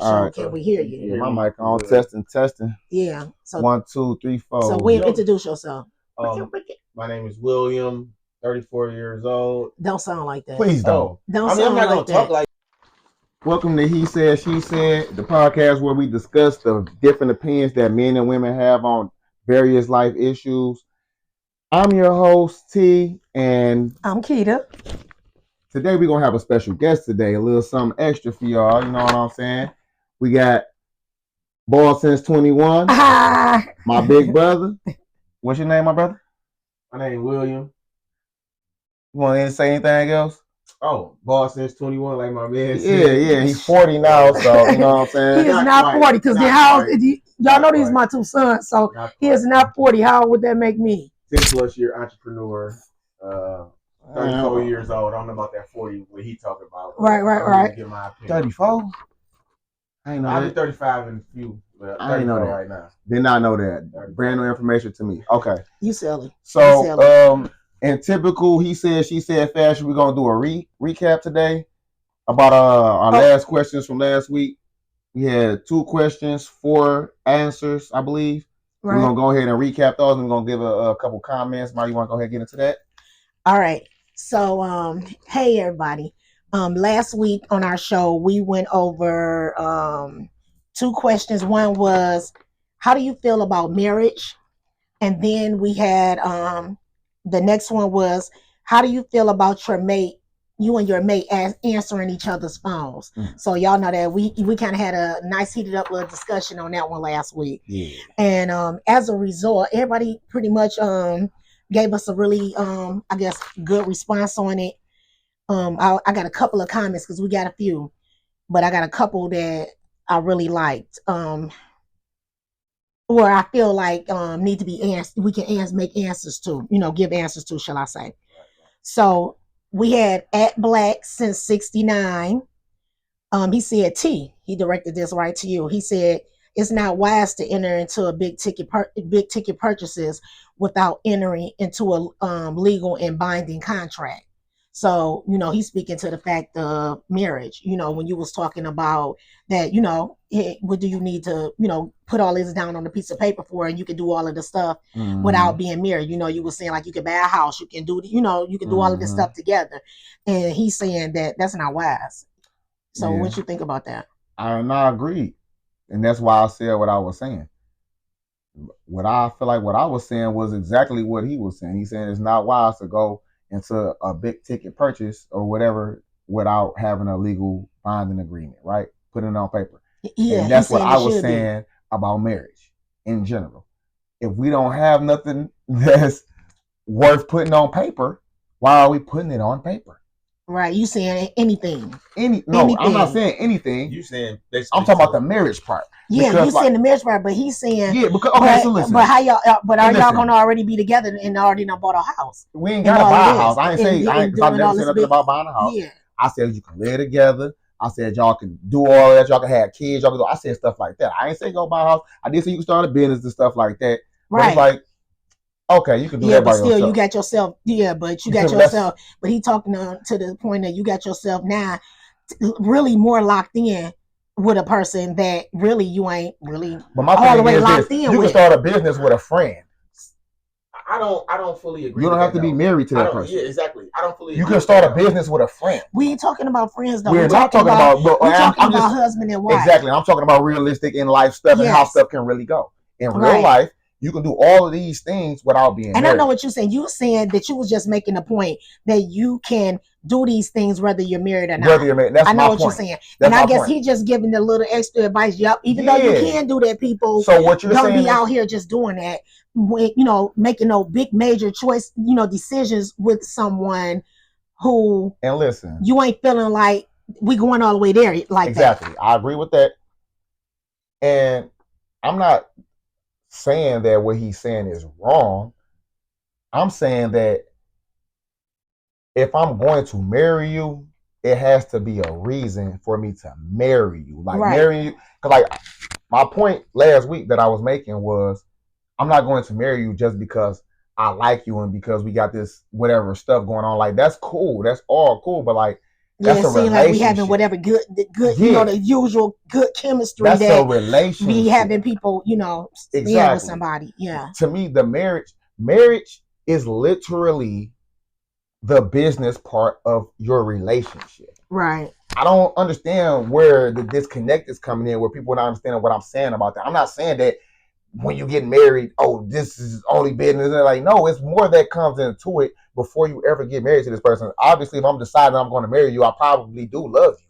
All right. Can we hear you? Yeah, my mic on. Testing. Yeah. So 1, 2, 3, 4. So Will, introduce yourself. My name is William, 34 years old. Don't sound like that. Please don't. Don't sound like that. I'm not gonna talk like. Welcome to He Said, She Said, the podcast where we discuss the different opinions that men and women have on various life issues. I'm your host, T, and I'm Quita. Today we're going to have a special guest today, a little something extra for y'all, you know what I'm saying? We got Ball Since 21, my big brother. What's your name, my brother? My name is William. You want to say anything else? Oh, Ball Since 21, like my man said. Yeah, he's 40 now, so you know what I'm saying? He is not 40, because y'all know these are my two sons, so he is not 40. How would that make me? 10 plus year entrepreneur, 34 years old. I don't know about that 40, what he talking about. Right. Give my opinion. 34? I ain't know I'll that. be 35 in a few, but I ain't know that right now. Did not know that. Brand new information to me. Okay. You silly. So, in typical He Said, She Said fashion, we're going to do a recap today about our last questions from last week. We had 2 questions, 4 answers, I believe. Right. We're going to go ahead and recap those. We're going to give a couple comments. Ma, you want to go ahead and get into that? All right. So, hey, everybody. Last week on our show, we went over 2 questions. One was, how do you feel about marriage? And then we had the next one was, how do you feel about your mate, you and your mate answering each other's phones? So y'all know that we kind of had a nice heated up little discussion on that one last week. Yeah. And as a result, everybody pretty much gave us a really I guess good response on it. I got a couple of comments because we got a few, but I got a couple that I really liked. Or I feel like need to be answered. We can make answers to, give answers to, shall I say. So we had at Black Since 69. He said, T, he directed this right to you. He said, it's not wise to enter into a big ticket purchases without entering into a legal and binding contract. So, he's speaking to the fact of marriage, when you was talking about that, what do you need to, put all this down on a piece of paper for, and you can do all of the stuff without being married. You were saying like you can buy a house, you can do, you can do all of this stuff together. And he's saying that that's not wise. So what you think about that? I agree. And that's why I said what I was saying. What I feel like what I was saying was exactly what he was saying. He's saying it's not wise to go into a big ticket purchase or whatever without having a legal binding agreement, right? Putting it on paper. Yeah, and that's what I was saying about marriage in general. If we don't have nothing that's worth putting on paper, why are we putting it on paper? Right, you saying anything? Anything. I'm not saying anything. You saying I'm talking about the marriage part. Yeah, you saying the marriage part, but he's saying so listen. But how y'all? But are y'all gonna already be together and already done bought a house? We ain't gotta buy a house. I never said nothing about buying a house. Yeah. I said you can live together. I said y'all can do all that. Y'all can have kids. Y'all can do. I said stuff like that. I ain't say go buy a house. I did say you can start a business and stuff like that. Right. But it's like, okay, you can do that by yourself. Yeah, but still, you got yourself. Yeah, but you got yourself. But he talking to the point that you got yourself now really more locked in with a person that really you ain't really all the way locked in. You can start a business with a friend. I don't fully agree. You don't have to be married to that person. Yeah, exactly. I don't fully agree. You can start a business with a friend. We ain't talking about friends though. We're not talking about husband and wife. Exactly. I'm talking about realistic in life stuff and how stuff can really go. In real life, you can do all of these things without being married. I know what you're saying. You saying that you was just making a point that you can do these things whether you're married or not. Whether you're married. That's my point. I know what you're saying. And I guess he just giving a little extra advice. Yep. Even though you can do that, people so what you're don't saying be out here just doing that. Making no big major choice, decisions with someone who and listen, you ain't feeling like we going all the way there like exactly. That. I agree with that. And I'm not saying that what he's saying is wrong. I'm saying that if I'm going to marry you, it has to be a reason for me to marry you. Like marrying you, because like my point last week that I was making was I'm not going to marry you just because I like you and because we got this whatever stuff going on. Like that's cool. That's all cool. But like Yeah, it That's a seems like we having relationship. whatever good, Yeah. the usual good chemistry That's a that be relationship. having people, staying with Exactly. somebody. Yeah. To me, the marriage is literally the business part of your relationship. Right. I don't understand where the disconnect is coming in, where people not understanding what I'm saying about that. I'm not saying that when you get married, oh, this is only business. Like, no, it's more that comes into it before you ever get married to this person. Obviously, if I'm deciding I'm going to marry you, I probably do love you.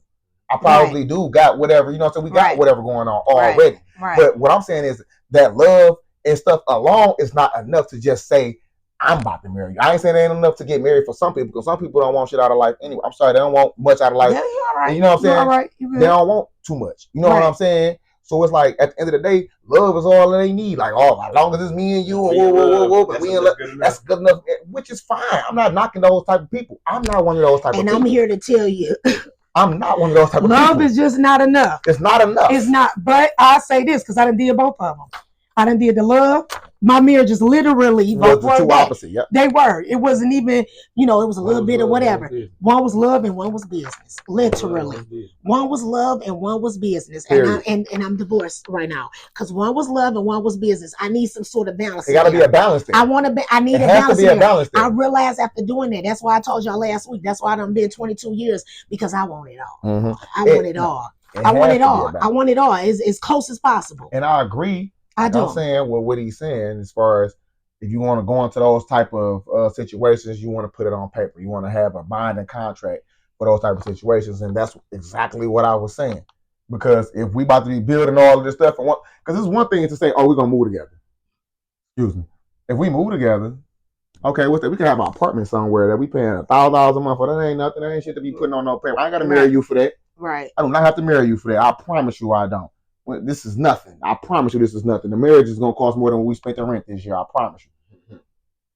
I probably do got whatever, so we got whatever going on already. Right. But what I'm saying is that love and stuff alone is not enough to just say, I'm about to marry you. I ain't saying it ain't enough to get married for some people, because some people don't want shit out of life anyway. I'm sorry, they don't want much out of life. Yeah, you're all right. And you know what I'm saying? All right. They don't want too much. You know what I'm saying? So it's like, at the end of the day, love is all they need. Like, oh, as long as it's me and you, but we in love, that's good enough, which is fine. I'm not knocking those type of people. I'm not one of those type of people. And I'm here to tell you, I'm not one of those type of people. Love is just not enough. It's not enough. It's not. But I say this because I done did both of them. I done did the love. My marriages literally both were two opposite. Yep. They were. It wasn't even, it was a little bit of whatever. One was love and one was business. Literally. One was love and one was business. And I'm divorced right now. Because one was love and one was business. I need some sort of balance. It gotta be a balance there. I need a balance. It has to be a balance there. I realized after doing that, that's why I told y'all last week. That's why I done been 22 years, because I want it all. Mm-hmm. I want it all. I want it all. I want it all. As close as possible. And I agree. I do. I'm saying what he's saying, as far as if you want to go into those type of situations, you want to put it on paper. You want to have a binding contract for those type of situations, and that's exactly what I was saying. Because if we about to be building all of this stuff, because it's one thing to say, oh, we're gonna move together. Excuse me. If we move together, okay, what's that? We can have an apartment somewhere that we paying $1,000 a month for. That ain't nothing. That ain't shit to be putting on no paper. I ain't got to marry you for that. Right. I do not have to marry you for that. I promise you, I don't. This is nothing. I promise you, this is nothing. The marriage is gonna cost more than what we spent in rent this year. I promise you.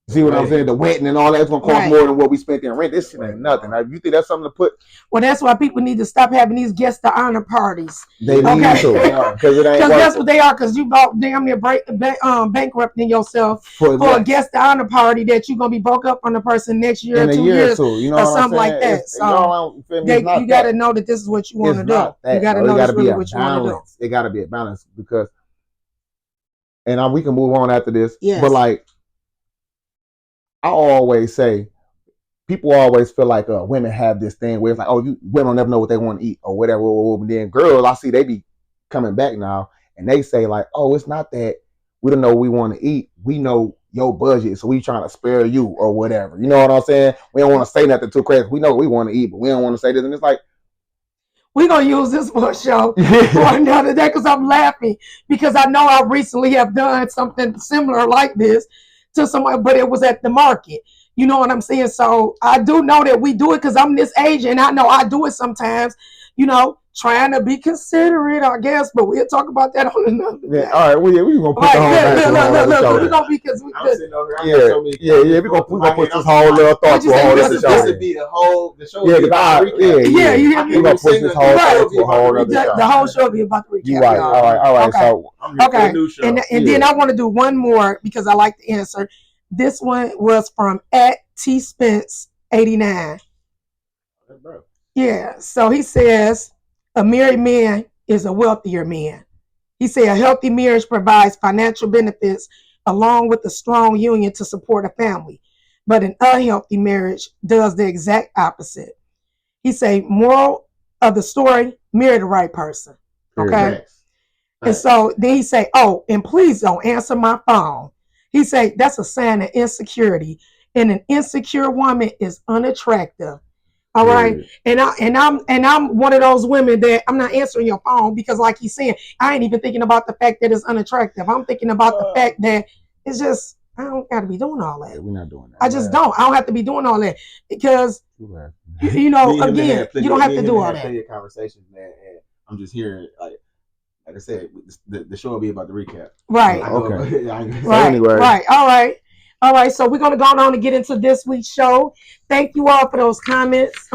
See what I'm saying? The wedding and all that's gonna cost more than what we spent in rent. This shit ain't nothing. You think that's something to put? Well, that's why people need to stop having these guest to honor parties. They need to, because that's what they are. Because you about damn near bankrupting yourself for a guest to honor party that you're gonna be broke up from the person next year, in a 2 year years, or 2, or something like that. So you got to know that this is what you want to do. You got to know that's really what you want to do. It got to be a balance, because, and we can move on after this. Yes. But like, I always say, people always feel like women have this thing where it's like, oh, women don't never know what they want to eat or whatever. And then girls, I see they be coming back now and they say like, oh, it's not that we don't know what we want to eat. We know your budget, so we trying to spare you or whatever. You know what I'm saying? We don't want to say nothing too crazy. We know what we want to eat, but we don't want to say this. And it's like, we're going to use this for a show for another day, because I'm laughing because I know I recently have done something similar like this to someone, but it was at the market. You know what I'm saying? So I do know that we do it because I'm this age, and I know I do it sometimes, trying to be considerate, I guess, but we'll talk about that on another day. All right, well, yeah, we're going to put the whole look, we're going to be, because we're going to put this whole little thought to a whole other show. This would be the show. Yeah, you hear me? We're going to push this whole thing to a whole other show. The whole show will be about the recap. You're right. All right. Okay. So, and then I want to do one more because I like the answer. This one was from @TSpence89. Yeah. So he says, a married man is a wealthier man. He said a healthy marriage provides financial benefits along with a strong union to support a family. But an unhealthy marriage does the exact opposite. He said, moral of the story, marry the right person. Okay. And so then he say, oh, and please don't answer my phone. He say that's a sign of insecurity. And an insecure woman is unattractive. All right. And I'm one of those women that I'm not answering your phone because, like he's saying, I ain't even thinking about the fact that it's unattractive. I'm thinking about the fact that it's just, I don't got to be doing all that. Yeah, we're not doing that. I just don't. I don't have to be doing all that because, again, you don't have to do all that. Conversations, man, and I'm just hearing, like I said, the show will be about the recap. Right. Okay. Right. Anyway. Right. All right. So we're going to go on and get into this week's show. Thank you all for those comments.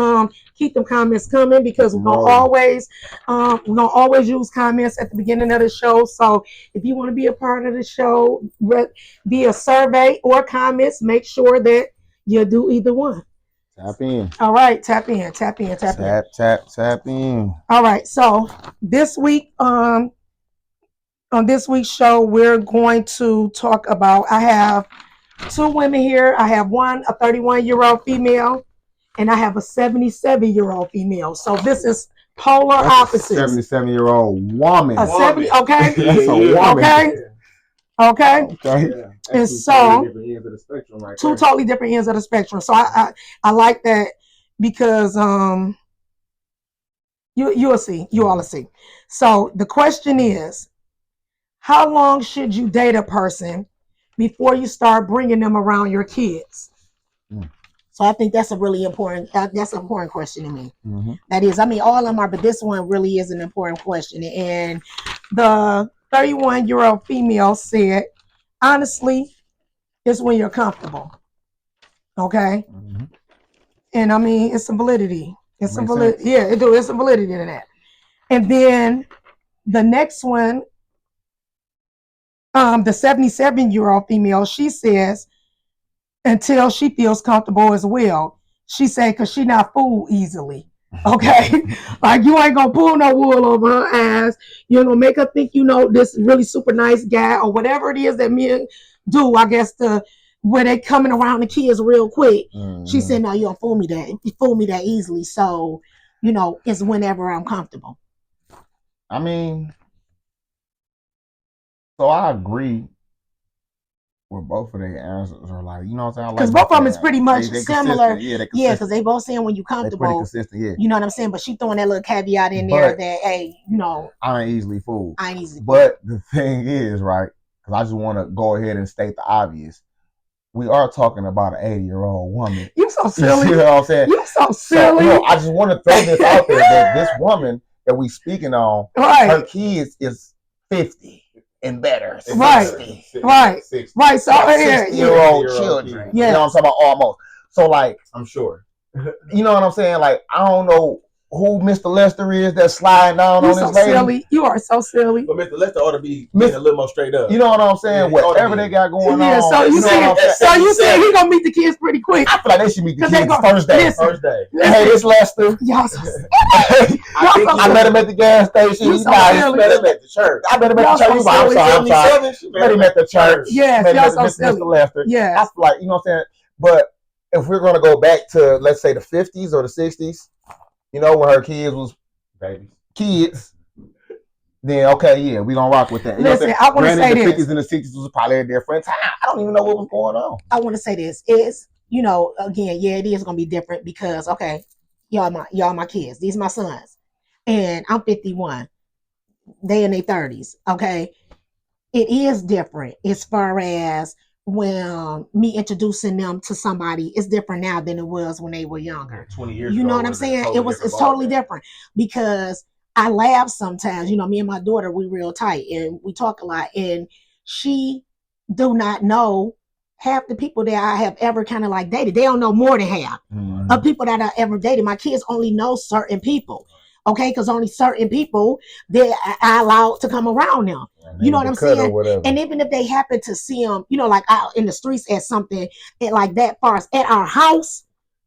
Keep them comments coming because we're gonna always use comments at the beginning of the show. So if you want to be a part of the show via survey or comments, make sure that you do either one. Tap in. All right, tap in, tap in, tap in. Tap in. All right, so this week, on this week's show, we're going to talk about. I have two women here. I have one, a 31-year-old female, and I have a 77-year-old female. So this is polar opposites. 77-year-old woman. A 70, okay, That's a woman. okay, okay. Okay. Yeah. And That's so- two totally different ends of the spectrum, right Two there. totally different ends of the spectrum. So I like that because you'll see, you all will see. So the question is, how long should you date a person before you start bringing them around your kids? Mm. So I think that's a really important. That's an important question to me. Mm-hmm. That is, I mean, all of them are, but this one really is an important question. And the 31-year-old female said, honestly, it's when you're comfortable. Okay. Mm-hmm. And I mean, it's some validity. It's some Makes validity. sense. Yeah, it's some validity in that. And then the next one, the 77-year-old female, she says, until she feels comfortable as well. She said, because she not fooled easily. Okay. Like, you ain't gonna pull no wool over her ass. You're gonna make her think you know this really super nice guy or whatever it is that men do, I guess, where they coming around the kids real quick. Mm-hmm. She said, no, you don't fool me that. You fool me that easily. So, it's whenever I'm comfortable. I mean, so I agree with both of their answers. Are like, you know what I'm saying? Because both of them is pretty much similar. Consistent. Yeah, they're Yeah, because they both saying when you They're pretty comfortable, consistent, yeah. you know what I'm saying? But she throwing that little caveat in there But- that, hey, I ain't easily fooled. I ain't easy. But the thing is, right, because I just want to go ahead and state the obvious. We are talking about an 80-year-old woman. You so You silly. see what I'm saying? You so So, silly. no, I just want to throw this out there that this woman that we speaking on, Right. her kids is 50 and better. Right. 60. Right. 60. Right. So yeah, 60-year-old Yeah. children. Yeah. You know what I'm talking about? Almost. So, like, I'm sure. you know what I'm saying? Like, I don't know who Mr. Lester is that's sliding down you on so this lady. silly. You are so silly. But Mr. Lester ought to be being a little more straight up. You know what I'm saying? Yeah, he ought to Whatever be. they got going Yeah. on. So you know what I'm said. So you said he gonna meet the kids pretty quick. I feel like they should meet the 'Cause they kids go- first day. listen. First day. Hey, it's Lester. Y'all so I met him at the gas station. You He's so nice. silly. Met him at the church. I met him at Y'all the church. so I'm sorry. 77, she Met him at the church. Yes, Met him y'all at so Mr. silly. Lester. I Yeah. feel like, you know what I'm saying? But if we're going to go back to, let's say, the 50s or the 60s, you know, when her kids was Baby. kids, then okay, yeah, we're going to rock with that. You know what I'm Listen, saying? I want to Granted, say the this. 50s and the 60s was probably a different time. I don't even know what was going on. I want to say this is, again, yeah, it is gonna be different because okay, y'all my kids. These my sons, and I'm 51. They in their 30s. Okay, it is different as far as when me introducing them to somebody. It's different now than it was when they were younger. 20 years You ago know what I'm was a saying? totally It's different totally ballgame. different because I laugh sometimes. Me and my daughter, we real tight and we talk a lot. And she do not know half the people that I have ever kind of like dated. They don't know more than half of people that I ever dated. My kids only know certain people. Okay, because only certain people that I allowed to come around them. You know what I'm saying? And even if they happen to see them, like out in the streets at something and like that, far as at our house,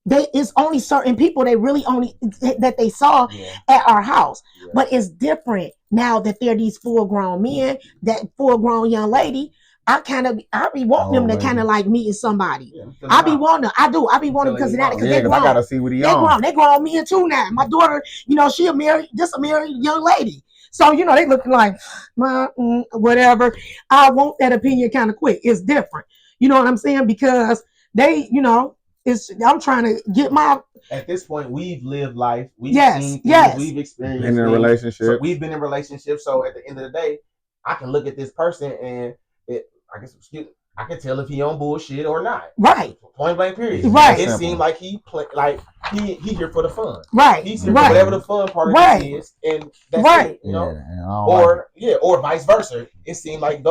it's only certain people they really only that they saw at our house. Yeah. But it's different now that they're these full grown men, that full grown young lady. I be wanting them to kind of like meeting somebody. Yeah, I be wanting because of that. Because Yeah, they because I grown. gotta see what he They on. grown. They grown men too now. My daughter, she a married young lady. So, they looking like, whatever. I want that opinion kind of quick. It's different. You know what I'm saying? Because they, I'm trying to get my. At this point, we've lived life. We've Yes, seen things. yes. We've experienced Been in a things. relationship. So we've been in relationships. So at the end of the day, I can look at this person and I can tell if he on bullshit or not. Right. Point blank period. Right. It seemed like he here for the fun. Right. He's here Right. for whatever the fun part of Right. this is, and that's Right. it. You know, Yeah, or vice versa. It seemed like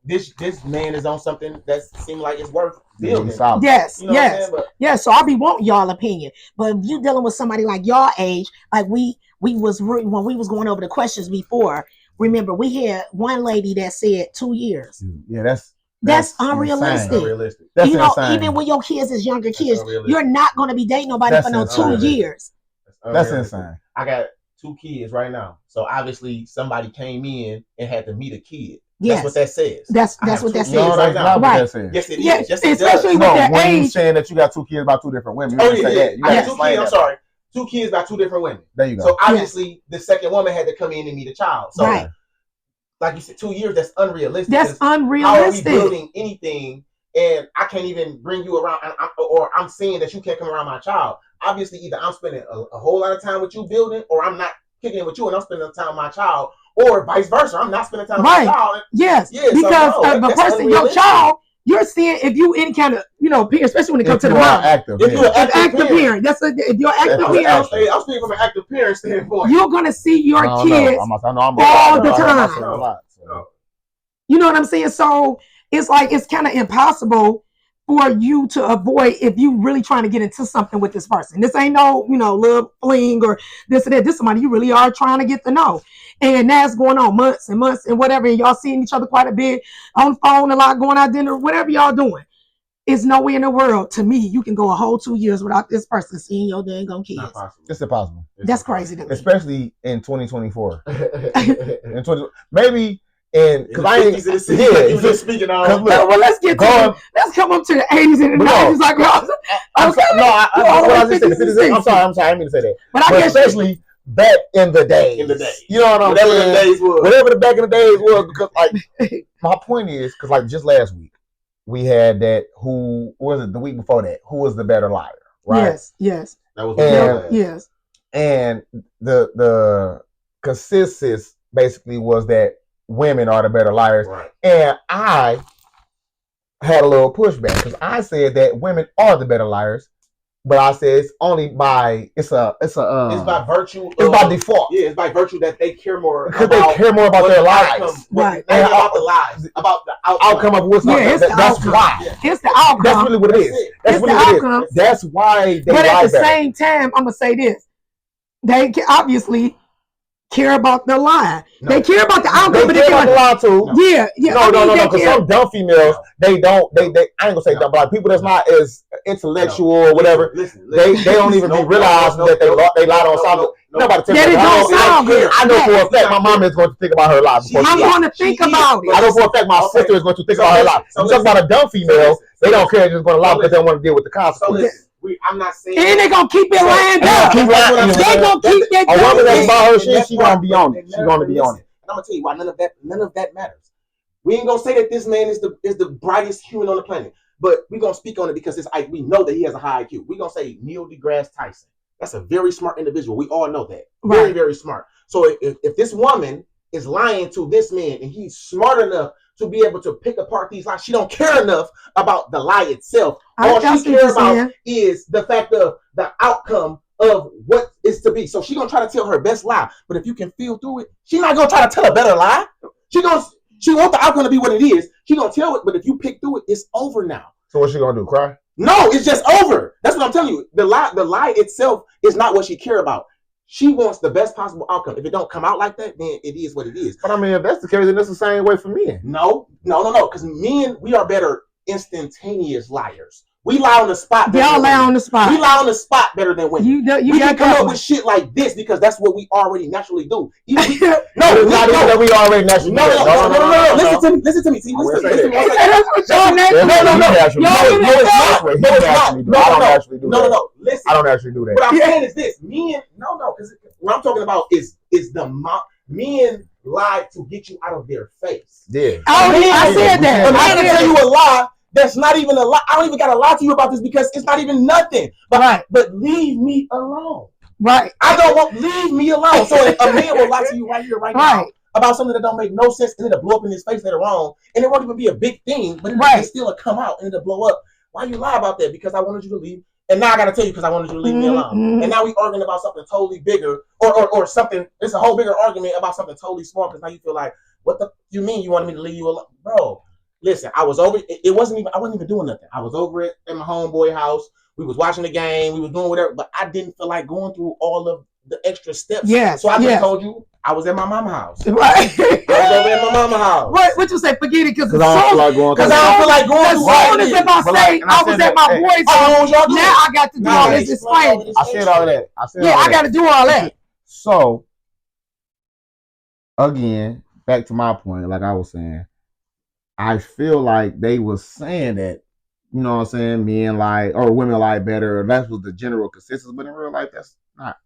this man is on something that seemed like it's worth building. Yes. You know what I'm Yes. saying? But Yeah, so I be wanting y'all opinion, but if you dealing with somebody like y'all age, like we was when we was going over the questions before. Remember, we had one lady that said 2 years. Yeah, that's That's insane. unrealistic. Unrealistic. That's You know, insane. even when your kids is younger kids, unrealistic. you're not going to be dating nobody That's for no insane. 2 years. That's unrealistic. insane. I got 2 kids right now, so obviously somebody came in and had to meet a kid. Yes. That's what that says. That's I have what 2 that kids says. No, right that's now. not what Right. that says. Yes, it is. Yes, Yes, it especially does. with No, their when you age. saying that you got 2 kids by 2 different women, you Oh didn't yeah, say that. You I gotta got 2 explain kids. I'm that. sorry. 2 kids by 2 different women. There you go. So obviously, the second woman had to come in and meet a child. So, Right. like you said, 2 years. That's unrealistic. That's 'Cause How are we unrealistic. building anything? And I can't even bring you around, or I'm saying that you can't come around my child. Obviously, either I'm spending a whole lot of time with you building, or I'm not kicking it with you and I'm spending time with my child, or vice versa. I'm not spending time with Right. my child. Yes, Yeah, so because no, the that's person, your unrealistic. child, you're seeing if you any kind of, peer, especially when it comes If to you the are mom. active, If you're yeah. an Active parent, if you're active I'm parent, speaking from an active parent standpoint. you're gonna see your I don't kids. know. I know I'm all a the father. I have my time. son a lot, so. No. You know what I'm saying? So it's like it's kind of impossible for you to avoid if you really trying to get into something with this person. This ain't no, little fling or this or that. This is somebody you really are trying to get to know. And that's going on months and months and whatever. And y'all seeing each other quite a bit on the phone, a lot, going out dinner, whatever y'all doing. It's no way in the world, to me, you can go a whole 2 years without this person seeing your dang on kids. Not possible. It's impossible. That's crazy to me. Especially in 2024. Maybe in because I ain't you just speaking on. Well, let's get to let's come up to the 80s and the 90s. Like, I'm sorry, I didn't mean to say that. But I guess especially back in the days. You know what I'm saying? Whatever the days was. Whatever the back in the days was, because like my point is, because like just last week we had that who was it the week before that? Who was the better liar? Right? Yes. That was yes. And the consensus basically was that women are the better liars. Right. And I had a little pushback because I said that women are the better liars, but I said it's only by it's by virtue. It's by default. Yeah, it's by virtue that they care more because they care more about their lives. Right. Not about the lives, about the outcome of what's that's why. Yeah. It's the outcome. That's really what it is. That's really what it is. That's why they But lie at the better. same time, I'm gonna say this: they obviously care about the lie. No. They care about the outcome, but they care about the lie too. Yeah. No. Because some dumb females, they don't. They I ain't gonna say dumb, but like people that's not as intellectual or whatever, they don't even realize that they lied on something. Nobody tell me. I know for a fact my mom is going to think about her lie before I'm going to think about it. I know for a fact my sister is going to think about her lie. I'm talking about a dumb female. They don't care. They're just going to lie because they don't want to deal with the consequences. I'm not saying. And they gonna keep it lined up. They gonna keep that. A woman that's about her shit, she gonna be on it. She gonna be on it. And I'm gonna tell you why none of that matters. We ain't gonna say that this man is the brightest human on the planet, but we gonna speak on it because we know that he has a high IQ. We gonna say Neil deGrasse Tyson. That's a very smart individual. We all know that. Very, very smart. So if this woman is lying to this man and he's smart enough to be able to pick apart these lies, she don't care enough about the lie itself. All she cares about is the fact of the outcome of what is to be. So she gonna try to tell her best lie, but if you can feel through it, she's not gonna try to tell a better lie. She want the outcome to be what it is. She gonna tell it, but if you pick through it, it's over now. So what's she gonna do? Cry? No, it's just over. That's what I'm telling you. The lie itself is not what she care about. She wants the best possible outcome. If it don't come out like that, then it is what it is. But I mean, if that's the case, then it's the same way for men. No. Because men, we are better instantaneous liars. We lie on the spot. Y'all lie on the spot. We lie on the spot better than women. You can come up with shit like this because that's what we already naturally do. No, not even that we already naturally do. No. Listen to me. See, listen to me. That's what y'all naturally do. No. Listen. I don't actually do that. What I'm saying is this: men, because what I'm talking about is the men lie to get you out of their face. Yeah. I said that. A man will tell you a lie that's not even a lie. I don't even gotta lie to you about this because it's not even nothing. But leave me alone. Right. I don't want leave me alone. So a man will lie to you right here, right now about something that don't make no sense and it'll blow up in his face later on. And it won't even be a big thing, but it'll still come out and it'll blow up. Why you lie about that? Because I wanted you to leave. And now I gotta tell you because I wanted you to leave me alone. Mm-hmm. And now we arguing about something totally bigger or something. It's a whole bigger argument about something totally small because now you feel like, what the you mean you wanted me to leave you alone? Bro, listen, I was over it. I wasn't even doing nothing. I was over it at my homeboy house. We was watching the game. We was doing whatever, but I didn't feel like going through all of the extra steps. Yes. So I just told you, I was at my mama's house. Right. I was over at my mama's house. What you say? Forget it, because I don't feel like going. Because I don't feel like going as through soon all as this. if I But say like, and I I was said at that, my hey, boy's how long house, y'all do now it? I got to do Nah, all this explain all explaining. this. I said all that. I said Yeah, all I that. got to do all that. So again, back to my point, like I was saying, I feel like they was saying that, you know what I'm saying, men lie or women lie better, or that was the general consensus, but in real life, that's not.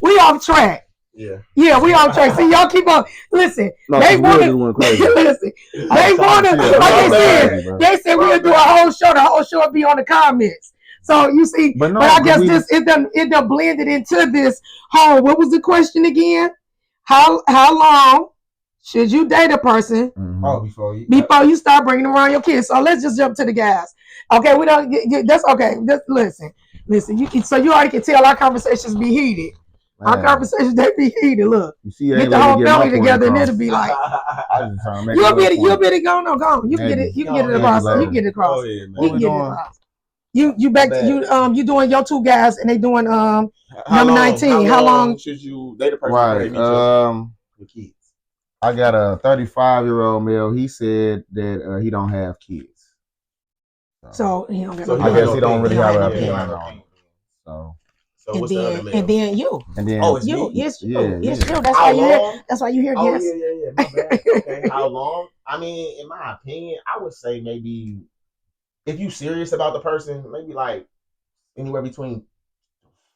We off track. Yeah, we off track. See, y'all keep on. Listen, No, they 'cause want Will just went crazy. listen, they I was want to, trying to see it. like My they bad, said, bro. they said we'll do a whole show. The whole show will be on the comments. So you see, But no, but I but guess we this it done blended into this whole. What was the question again? How long should you date a person Oh, before you start bringing around your kids? So let's just jump to the guys. Okay, we don't. That's okay. Just listen. So you already can tell our conversations be heated. Man, our conversations they be heated. Look, you see, get the whole family together, and it'll be like I just trying to make you'll be it. Go on. You can get it. You can get it across. You can get it across. You can get it across. You back to you doing your two guys, and they doing number 19. How long should you date a person? Right. With kids. I got a 35-year-old male. He said that he don't have kids. So he don't. So I guess he don't really have an no opinion opinion. on it. So And what's the other male? then you. and then Oh, it's You. me? It's you. Yeah, It's yeah. you. That's How why you long? hear. That's why you hear. Oh, Yes. yeah. My bad. Okay, how long? I mean, in my opinion, I would say maybe if you serious about the person, maybe like anywhere between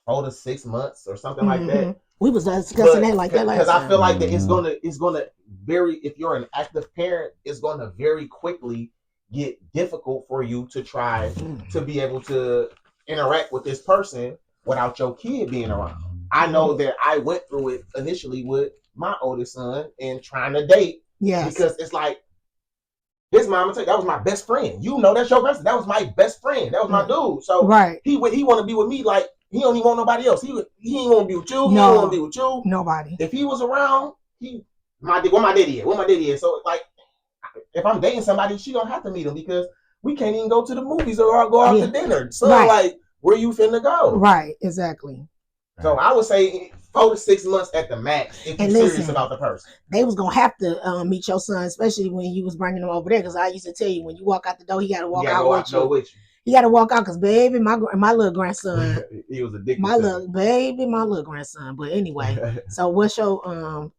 4 to 6 months or something like that. We was discussing that like that last Because I time. feel like that it's gonna very, if you're an active parent, it's gonna very quickly get difficult for you to try to be able to interact with this person without your kid being around. I know that I went through it initially with my oldest son and trying to date. Yes. Because it's like his mama that was my best friend. You know, that's your best. That was my best friend. That was my dude. So right. He want to be with me like he don't even want nobody else. He ain't want to be with you. He don't want to be with you. Nobody. If he was around, where my daddy is. So like, if I'm dating somebody, she don't have to meet him because we can't even go to the movies or go out to dinner. So like, where you finna go? Right. Exactly. So I would say 4 to 6 months at the max if you're serious about the person. They was gonna have to meet your son, especially when you was bringing him over there. Because I used to tell you, when you walk out the door, he got to walk out with you. He got to walk out because baby, my little grandson, he was addicted. My little grandson. But anyway, so what's your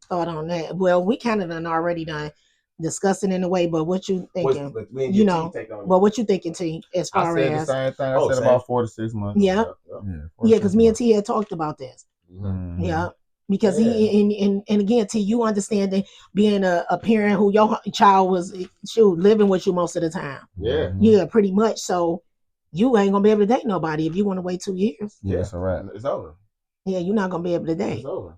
thought on that? Well, we kind of already done discussing in a way, but what you thinking? But what you thinking, T? As far as the same thing I said about 4 to 6 months. Yeah, because me and T had talked about this. Mm-hmm. Yeah. Because he and again, T, you understanding being a parent who your child was living with you most of the time. Yeah, pretty much. So you ain't gonna be able to date nobody if you want to wait 2 years. Yeah, it's a wrap. It's over. Yeah, you're not gonna be able to date. It's over.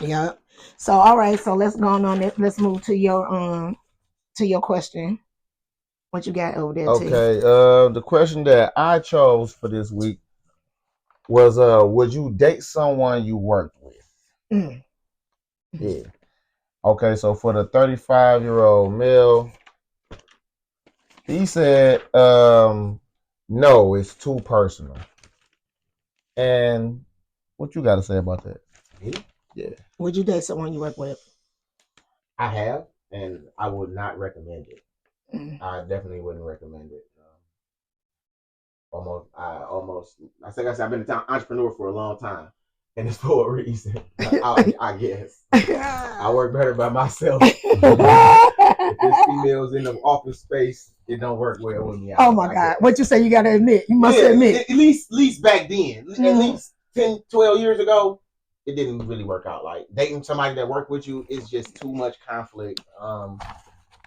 Yeah. So all right, so let's go on it. Let's move to your question. What you got over there, T? Okay. The question that I chose for this week was would you date someone you worked with? Yeah. Okay, so for the 35-year-old male, he said no, it's too personal. And what you got to say about that? Me? Yeah. Would you date someone you work with? I have, and I would not recommend it. I definitely wouldn't recommend it. I think I've been an entrepreneur for a long time, and it's for a reason. I guess I work better by myself. If there's females in the office space, it don't work well with me. Oh my God! What you say? You gotta admit. You must admit. At least back then, at least 10, 12 years ago, it didn't really work out. Like dating somebody that worked with you is just too much conflict.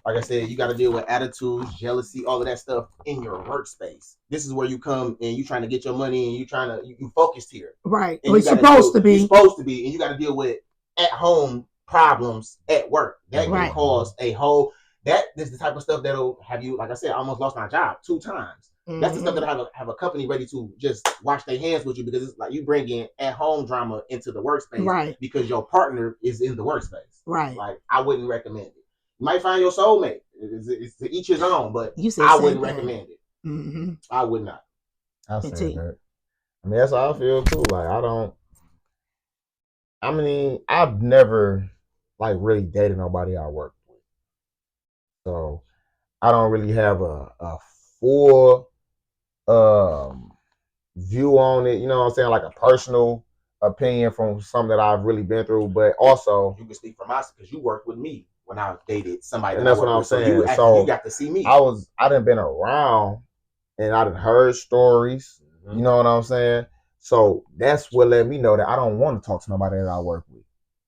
Like I said, you got to deal with attitudes, jealousy, all of that stuff in your workspace. This is where you come and you trying to get your money and you focused here. Right. And You're supposed to be. You're supposed to be. And you got to deal with at home problems at work. That can cause that is the type of stuff that'll have you, like I said, I almost lost my job 2 times. That's the stuff that I have a company ready to just wash their hands with you because it's like you bring in at home drama into the workspace because your partner is in the workspace. Right. Like I wouldn't recommend it. You might find your soulmate. It's to each his own, but I wouldn't recommend it. Mm-hmm. I would not. I said that. I mean, that's how I feel too. Like I don't. I mean, I've never like really dated nobody I worked with, so I don't really have a full um view on it. You know what I'm saying? Like a personal opinion from something that I've really been through, but also, You can speak for myself because you worked with me when I dated somebody and that I that's what worked I'm with. So saying. you actually So you got to see me. I done been around and I done heard stories. You know what I'm saying? So that's what let me know that I don't want to talk to nobody that I work with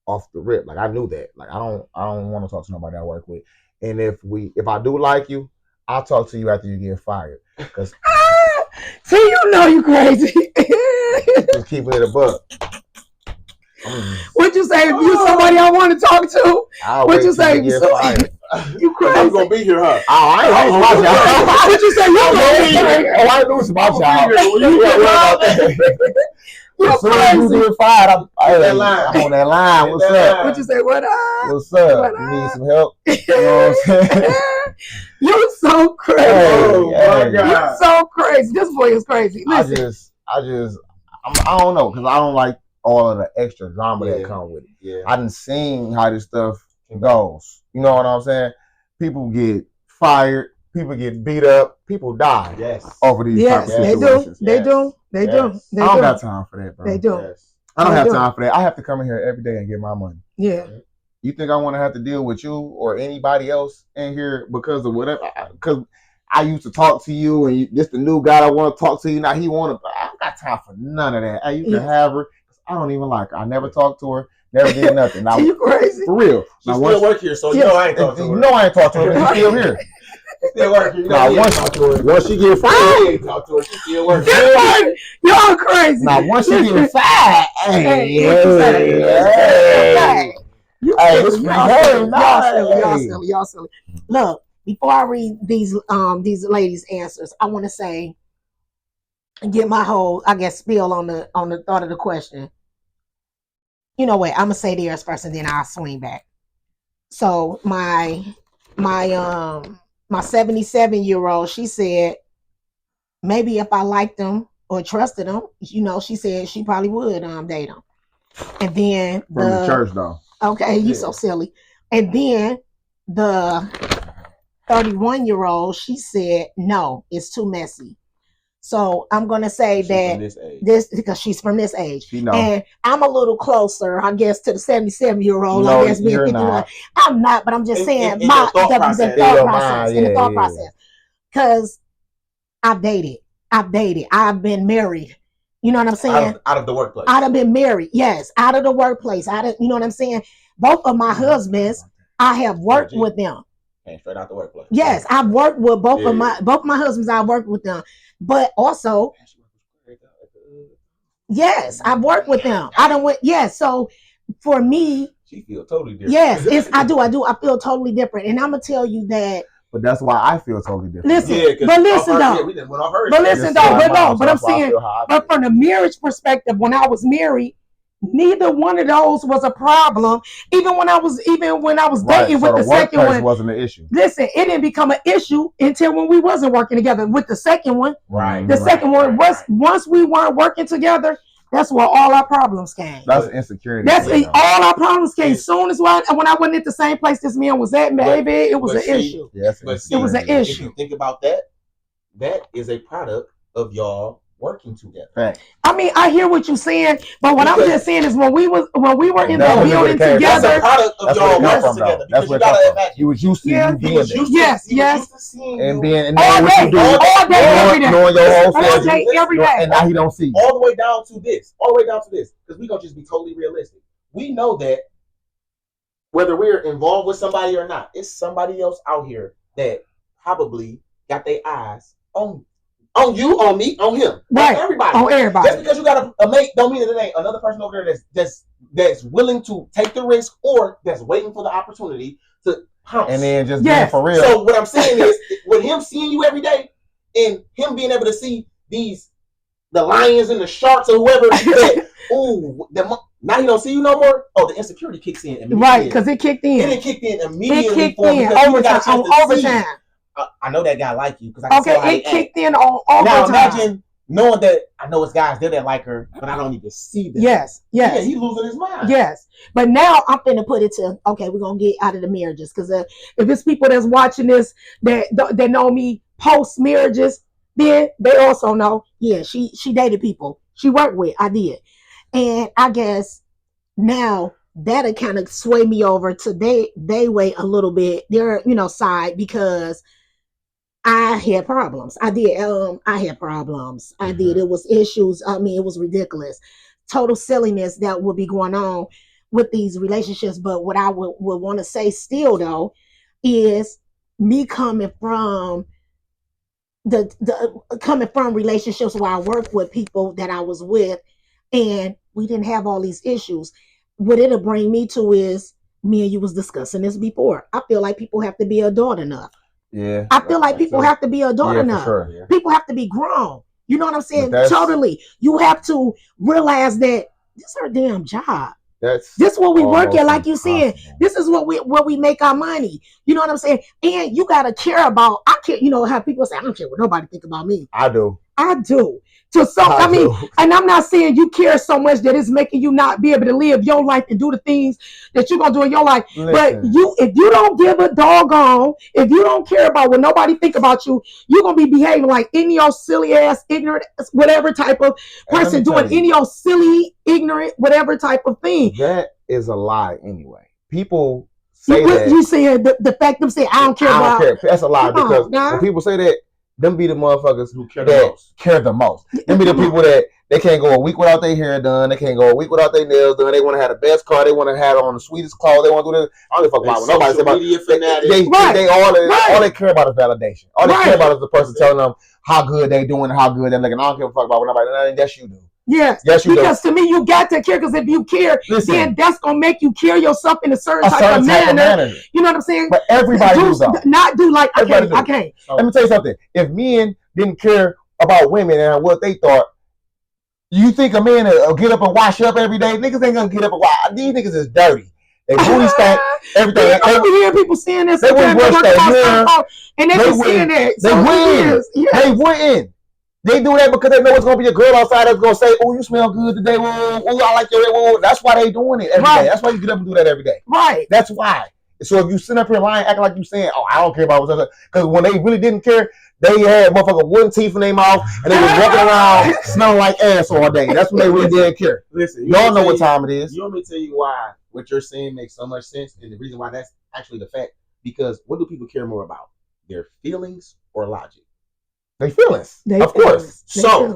off the rip. Like I knew that. Like I don't want to talk to nobody I work with. And if I do like you, I'll talk to you after you get fired. Cause See, you know you crazy. just keeping it a buck. What you say? If you somebody I want to talk to, I'll what wait you till say? you get So, fired. you I'm crazy? gonna be here, huh? Oh, I ain't lose my job. What you say? You crazy? Oh, I ain't lose my job. You As soon as you crazy? get fired, I'm that line. on that line. Hit What's that up? line. What you say? What up? What's up? What You need up? some help? You know what I'm saying? You so crazy. Oh my Hey. You God. so crazy. This boy is crazy. Listen. I don't know, because I don't like all of the extra drama that Yeah. come with it. Yeah. I done seen how this stuff goes. You know what I'm saying? People get fired, people get beat up, people die Yes. over these type of Yes, they do. situations. They do. They do. Yes. They I don't do. got time for that, bro. They do. Yes. I don't They have do. time for that. I have to come in here every day and get my money. Yeah. You think I want to have to deal with you or anybody else in here because of whatever? Because I used to talk to you, and this the new guy I want to talk to you. Now he want to. I don't got time for none of that. Hey, you can have her. I don't even like her. I never talked to her. Never did nothing. Now, You crazy? for real. She Now, still work here, so you know I ain't talking to her. You know I ain't talked to her. She's still here. Still work here. You know Now, we ain't talk to her. once she get I fired, ain't talk to her. She still work. Y'all crazy. now once she get fired, hey, Y'all silly. Look, before I read these ladies' answers, I want to say and get my whole, I guess, spiel on the thought of the question. You know what? I'm gonna say theirs first, and then I'll swing back. So my 77-year-old, she said maybe if I liked them or trusted them, she said she probably would date them. And then from the church though. Okay, you so silly. And then the 31-year-old, she said no, it's too messy. So I'm gonna say this because she's from this age, and I'm a little closer, I guess, to the 77-year-old. I guess being 51. I'm not, but I'm just saying the thought process. Because I've dated, I've been married. You know what I'm saying? Out of the workplace. I'd have been married, yes, out of the workplace. You know what I'm saying? Both of my husbands, I have worked with them. And straight out the workplace. Yes, I've worked with both of my husbands. I worked with them, but also, yes, I've worked with them. I don't went. Yes, so for me, she feels totally different. Yes, I do. I feel totally different, and I'm gonna tell you that. But that's why I feel totally different. Listen, but listen though. But I'm saying, but from the marriage perspective, when I was married, neither one of those was a problem. Even when I was dating with the second one, wasn't an issue. Listen, it didn't become an issue until when we wasn't working together. With the second one, second one was once we weren't working together. That's where all our problems came. That's insecurity. That's all our problems came. Soon as when I went at the same place this man was at, baby, it was an issue. Yes, it was an issue. If you think about that, that is a product of y'all working together. Right. I mean, I hear what you're saying, but what I'm just saying is when we were in the building together, that's a product of y'all working together. That's what you gotta imagine. He was used to you being there. Yes. And being all day, knowing your whole all day, every day. And now he don't see you. All the way down to this, because we gonna just be totally realistic. We know that whether we're involved with somebody or not, it's somebody else out here that probably got their eyes on you, on me, on him, right? On everybody. Just because you got a mate, don't mean that it ain't another person over there that's willing to take the risk or that's waiting for the opportunity to pounce. And then just being for real. So what I'm saying is, with him seeing you every day and him being able to see the lions and the sharks or whoever, now he don't see you no more. Oh, the insecurity kicks in immediately. Right, because it kicked in. It kicked in immediately. It kicked in overtime. I know that guy like you because I can it kicked in on overtime. Now imagine knowing that I know it's guys there that like her, but I don't even see them. Yes. Yeah, he losing his mind. Yes. But now I'm finna put it to, okay, we're gonna get out of the marriages, because if it's people that's watching this that know me post marriages, then they also know, yeah, she dated people she worked with. I did. And I guess now that'll kind of sway me over to they way a little bit, their side, because I had problems. I did. I had problems. I did. It was issues. I mean, it was ridiculous, total silliness that would be going on with these relationships. But what I would want to say still though is me coming from the coming from relationships where I worked with people that I was with, and we didn't have all these issues. What it'll bring me to is, me and you was discussing this before, I feel like people have to be adult enough. Yeah. I feel like people have to be adult enough. For sure. People have to be grown. You know what I'm saying? Totally. You have to realize that this is our damn job. This is what we work at, like you said. This is where we make our money. You know what I'm saying? And you gotta care about. I care. You know how people say, I don't care what nobody think about me. I do. To some, I mean, and I'm not saying you care so much that it's making you not be able to live your life and do the things that you're gonna do in your life. Listen. But if you don't give a doggone, if you don't care about what nobody think about you, you're gonna be behaving like any old silly ass, ignorant, whatever type of person doing any old silly, ignorant, whatever type of thing. That is a lie anyway. People say that. You said the fact them say I don't care about. That's a lie, because when people say that, them be the motherfuckers who care the most. Them be the people that they can't go a week without their hair done. They can't go a week without their nails done. They want to have the best car. They want to have on the sweetest clothes. They want to do this. I don't give a fuck about what nobody say about. They all they care about is validation. All they care about is the person telling them how good they doing, how good they're looking. I don't give a fuck about what nobody. That's you do. Yes, because to me, you got to care, because if you care, then that's going to make you carry yourself in a certain type of manner. You know what I'm saying? But everybody not do like, I can't. So, let me tell you something. If men didn't care about women and what they thought, you think a man will get up and wash up every day? Niggas ain't going to get up and wash. These niggas is dirty. They booty stank, everything. We hear people saying this. They wouldn't brush their hair. And they be saying that. They wouldn't. They do that because they know it's going to be a girl outside that's going to say, oh, you smell good today. Oh, I like your hair. That's why they doing it every day. That's why you get up and do that every day. Right. That's why. So if you sit up here lying, acting like you saying, oh, I don't care about what's up. Because when they really didn't care, they had motherfucking wooden teeth in their mouth and they was walking around smelling like ass all day. That's when they really didn't care. Listen, y'all know what time it is. You want me to tell you why what you're saying makes so much sense, and the reason why that's actually the fact? Because what do people care more about? Their feelings or logic? They feelings, of course. So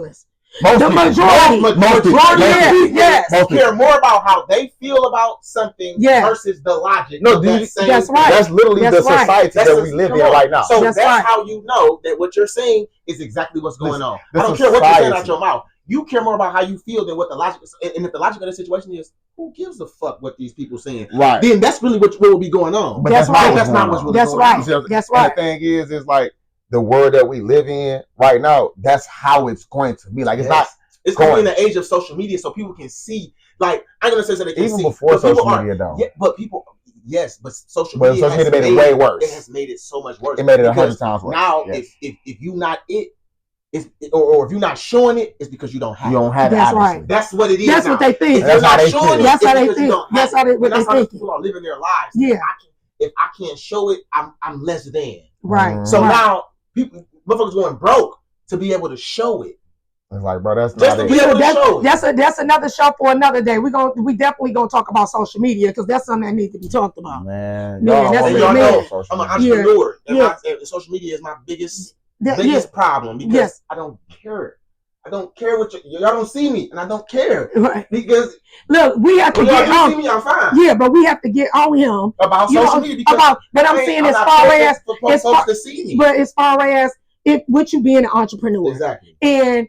the majority, yes, care more about how they feel about something versus the logic. No, that's right. That's literally the society that we live in right now. So that's how you know that what you're saying is exactly what's going on. I don't care what you're saying out your mouth. You care more about how you feel than what the logic is. And if the logic of the situation is, who gives a fuck what these people saying? Right. Then that's really what will be going on. But that's not what's really going on. That's right. And the thing is like, the world that we live in right now, that's how it's going to be. Like, it's not. It's going to be in the age of social media, so people can see. Like, I'm going to say so they can even see. Before social media, though. Yeah, but people. Yes, but social media has made it way worse. It has made it so much worse. It made it 100 times worse. Now, if you not or if you're not showing it, it's because you don't have it. You don't have it. That's right. That's what it is. That's what they think. That's how they think. That's how they think. That's how they people are living their lives. Yeah. If I can't show it, I'm less than. Right. So now people. Motherfuckers going broke to be able to show it. It's like, bro, that's just not to be able to show it. That's another show for another day. We definitely gonna talk about social media, because that's something that needs to be talked about. Man, y'all know I'm an entrepreneur. And social media is my biggest problem, because I don't care. I don't care what y'all don't see me, and I don't care. Right. Because look, we have to get on. See me, I'm fine. Yeah, but we have to get on him about social media. But I'm saying as far as with you being an entrepreneur, exactly, and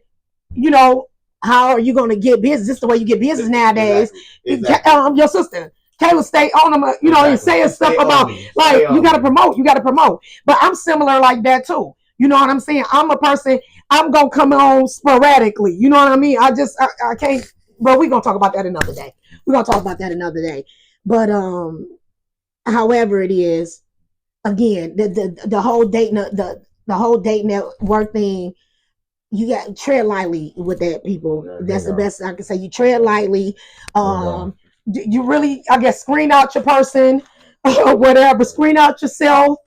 how are you going to get business? This is the way you get business nowadays. Exactly. Your sister Kayla stay on them, and saying stuff about like you got to promote. But I'm similar like that too. You know what I'm saying? I'm a person, I'm going to come on sporadically. You know what I mean? I can't, but we're going to talk about that another day. But however it is, again, the whole dating, the whole dating network thing, you got tread lightly with that, people. Yeah, That's the bingo. best I can say. You tread lightly. Bingo. You really, I guess, screen out your person, or whatever. Screen out yourself,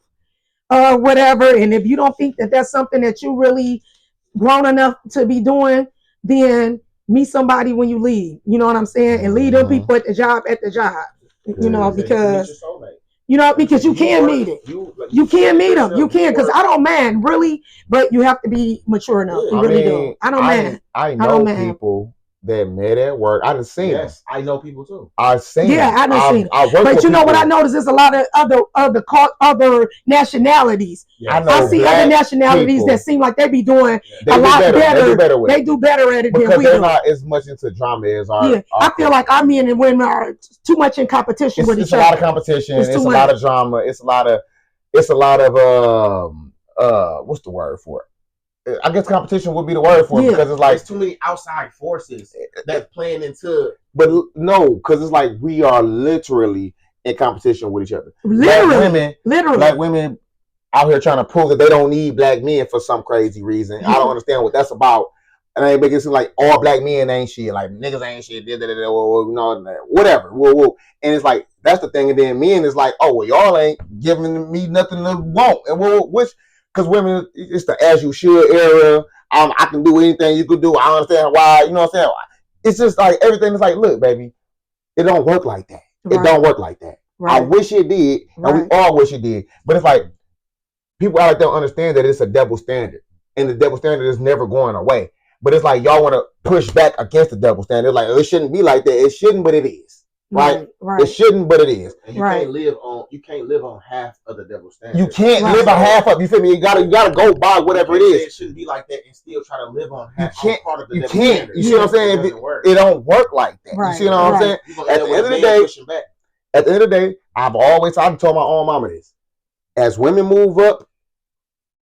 whatever. And if you don't think that that's something that you really grown enough to be doing, then meet somebody when you leave. You know what I'm saying? And leave them people at the job You know, Yeah. because because you can meet it. You can meet them. You can, because I don't mind, really, but you have to be mature enough. You really do. I don't mind. I I know don't mind. people that met at work. I done seen them. Yes, I know people too. I've seen Yeah, them. I done seen it. I work But with you know what I people. noticed? There's a lot of other nationalities. Yes. I know I see other black nationalities people. that seem like they be doing They a do lot better. better. They do better with They it. do better at it than Because we they're do. not as much into drama as our. Yeah, I feel like our men and women are too much in competition with it's each a lot other. of competition. It's It's too a lot much. of drama. It's a lot of what's the word for it? I guess competition would be the word for it, Yeah. because it's like, There's too many outside forces that's playing into. but no, because it's like we are literally in competition with each other. Literally. Black women out here trying to prove that they don't need black men for some crazy reason. I don't understand what that's about. And they make it seem like all black men ain't shit, like niggas ain't shit, whatever. And it's like, that's the thing. And then men is like, oh, well, y'all ain't giving me nothing to want. And because women, it's the as you should era. I can do anything you could do. I don't understand why. You know what I'm saying? It's just like everything is like, look, baby, it don't work like that. It don't work like that. I wish it did, and we all wish it did. But it's like, people out there don't understand that it's a double standard, and the double standard is never going away. But it's like y'all want to push back against the double standard. Like, it shouldn't be like that. It shouldn't, but it is. Right? It shouldn't, but it is. And you can't live on half of the double standard. You can't live a half up. You feel me? You gotta go by whatever it is. It shouldn't be like that and still try to live on half. You can't. Part of the You double can't. standard. You see what I'm saying? It don't work like that. You see what I'm saying? At the end of the day, I've told my own mama this. As women move up,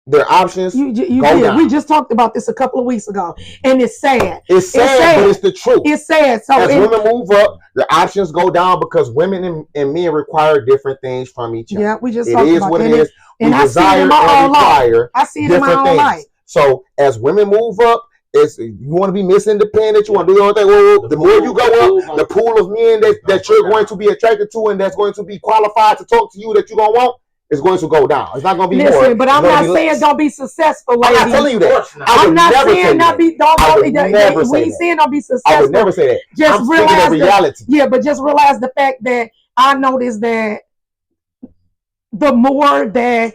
their options you go did. down. We just talked about this a couple of weeks ago, and it's sad. It's sad, but it's the truth. It's sad. So as women move up, the options go down because women and men require different things from each other. Yeah, we just it talked is about what that. it is. And we I see it in my own life. I see it in my own life. So as women move up, you want to be Miss Independent, you want to do your own thing. Well, the more you go up, the pool of men that you're going to be attracted to and that's going to be qualified to talk to you that you're going to want is going to go down. It's not going to be more. Listen, but I'm not saying don't be successful, ladies. I'm not telling you that. I'm not saying not be. We ain't saying don't be successful. I would never say that. Just realize reality. Yeah, but just realize the fact that I noticed that the more that,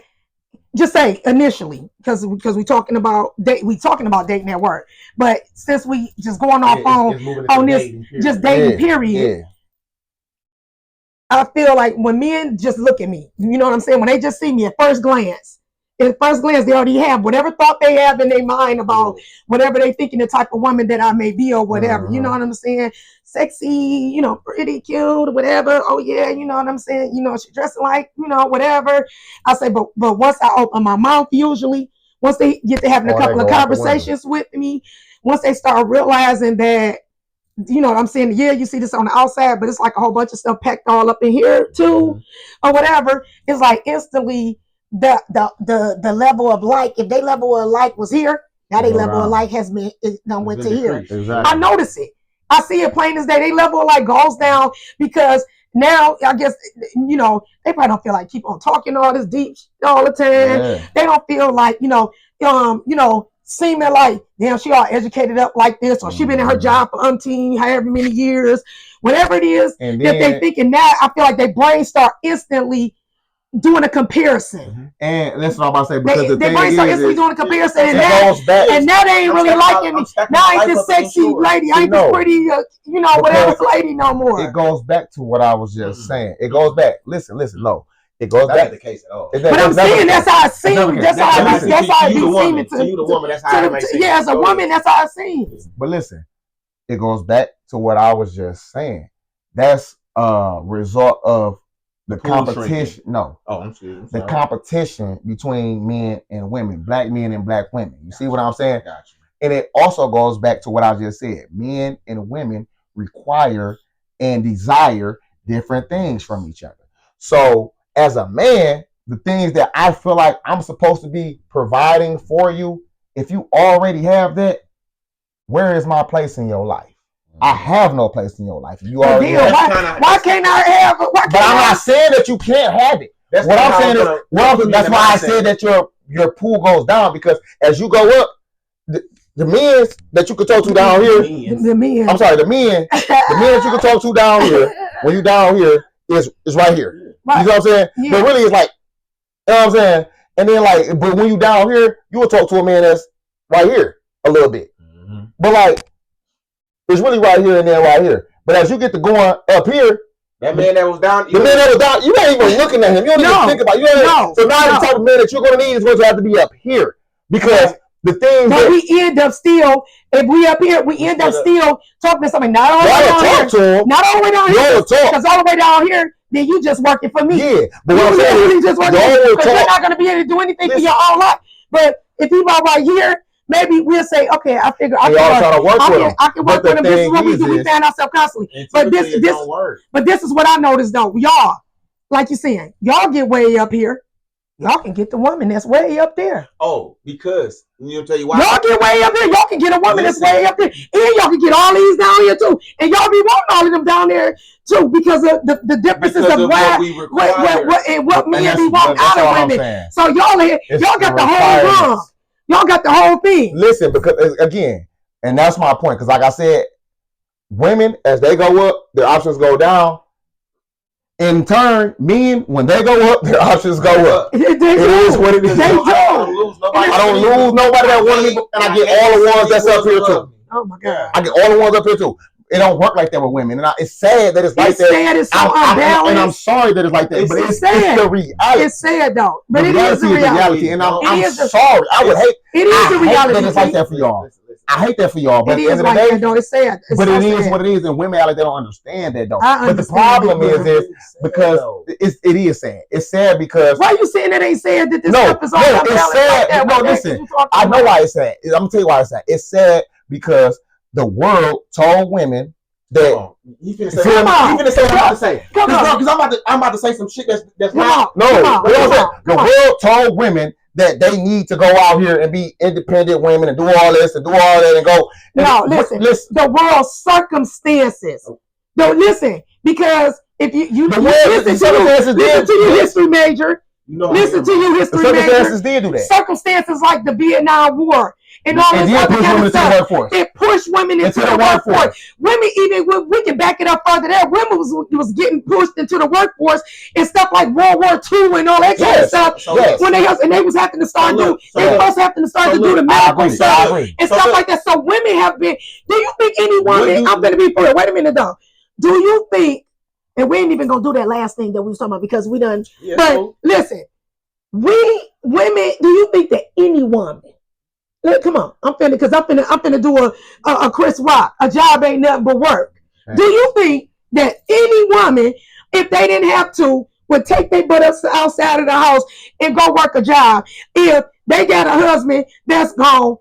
just say initially, because we talking about dating at work, but since we just going off on this just dating period. I feel like when men just look at me, you know what I'm saying? When they just see me at first glance, they already have whatever thought they have in their mind about whatever they thinking the type of woman that I may be or whatever. You know what I'm saying? Sexy, pretty, cute, whatever. Oh yeah, you know what I'm saying? She dressing like, whatever. I say, but once I open my mouth, usually, once they get to having a couple of conversations with me, once they start realizing that, you know what I'm saying? Yeah, you see this on the outside, but it's like a whole bunch of stuff packed all up in here too, or whatever. It's like instantly the level of like, if they level of like was here, now they level of like has been went to here. Exactly. I notice it. I see it plain as day. They level of like goes down because now I guess they probably don't feel like keep on talking all this deep all the time. Yeah. They don't feel like seeming like, damn, she all educated up like this, or she been in her job for however many years, whatever it is that they thinking. Now I feel like their brains start instantly doing a comparison. And that's what I'm about to say, because their brains start instantly doing a comparison, and now they ain't really liking me. Now I ain't this sexy lady, I ain't this pretty, whatever lady no more. It goes back to what I was just saying. It goes back. Listen, no. It goes back. That's the case at all. But I'm saying that's how it seems. That's how it be seeming to you, the woman. That's how it yeah, as a woman, that's how it seems. But listen, it goes back to what I was just saying. That's a result of the competition. No. Oh, I'm sorry. The competition between men and women, black men and black women. You see what I'm saying? Gotcha. And it also goes back to what I just said. Men and women require and desire different things from each other. So as a man, the things that I feel like I'm supposed to be providing for you if you already have that, where is my place in your life? I have no place in your life. You already Damn, have. why can't I have it? But I'm not saying that you can't have it. That's what I'm how saying I'm is, gonna- that's why I said that your pool goes down, because as you go up, the men that you can talk to down here, the men. I'm sorry, the men that you can talk to down here, when you down here, is right here. Right. You know what I'm saying? Yeah. But really, it's like, you know what I'm saying? And then like, but when you down here, you will talk to a man that's right here a little bit. Mm-hmm. But like, it's really right here and then right here. But as you get to going up here, that man that was down, you ain't even looking at him. You don't even think about it. So now the type of man that you're going to need is going to have to be up here, because the things. But we end up still, if we up here, we end up still talking to somebody. Not all the way down here. Not all the way down here. Because all the way down here, then you just working for me. Yeah, but what I'm saying is, just working because you're not going to be able to do anything for your own life. But if you are right here, maybe we'll say, okay, I figure I can work with them. This is what we do. We fan ourselves constantly. But this is what I noticed though. Y'all, like you're saying, y'all get way up here. Y'all can get the woman that's way up there. Oh, because you'll tell you why. Y'all get way up there. Y'all can get a woman that's way up there, and y'all can get all these down here too. And y'all be wanting all of them down there too, because of the differences of what men be wanting out of women. So y'all got the whole run. Y'all got the whole thing. Listen, because again, and that's my point. Because like I said, women as they go up, their options go down. In turn, men, when they go up, their options go up. It is what it is. They do. I don't lose nobody that want me, and I get all the ones that's up here too. Oh my God. I get all the ones up here too. It don't work like that with women, and it's sad that it's like that. Sad, it's so unbalanced. And I'm sorry that it's like that, but it's the reality. It's sad though, but it is the reality. And I'm sorry. I would hate. It is the reality. That it's like that for y'all. I hate that for y'all, but it is like that though. It's sad. But it is what it is, and women like they don't understand that though. But the problem is because it is sad. It's sad because why you saying it ain't sad that this stuff is all it's sad. No, listen. I know why it's sad. I'm gonna tell you why it's sad. It's sad because the world told women that you finna say what I'm about to say. Because I'm about to say some shit that's not. The world told women that they need to go out here and be independent women and do all this and do all that and go. No, listen. The world's circumstances. No, listen, because if you listen to your history major. Listen to your history major. Circumstances did do that. Circumstances like the Vietnam War and all this other kind of stuff. It pushed women into the workforce. Women, even we can back it up further there. Women was getting pushed into the workforce and stuff like World War II and all that kind of stuff. When they was having to start do the medical stuff and stuff like that. So women have been. Do you think any woman? I'm going to be for it. Wait a minute though. Do you think? And we ain't even gonna do that last thing that we was talking about because we done. Yeah, but listen, we women. Do you think that any woman? Look, come on, I'm finna do a Chris Rock. A job ain't nothing but work. Okay. Do you think that any woman, if they didn't have to, would take their butt outside of the house and go work a job if they got a husband that's gone?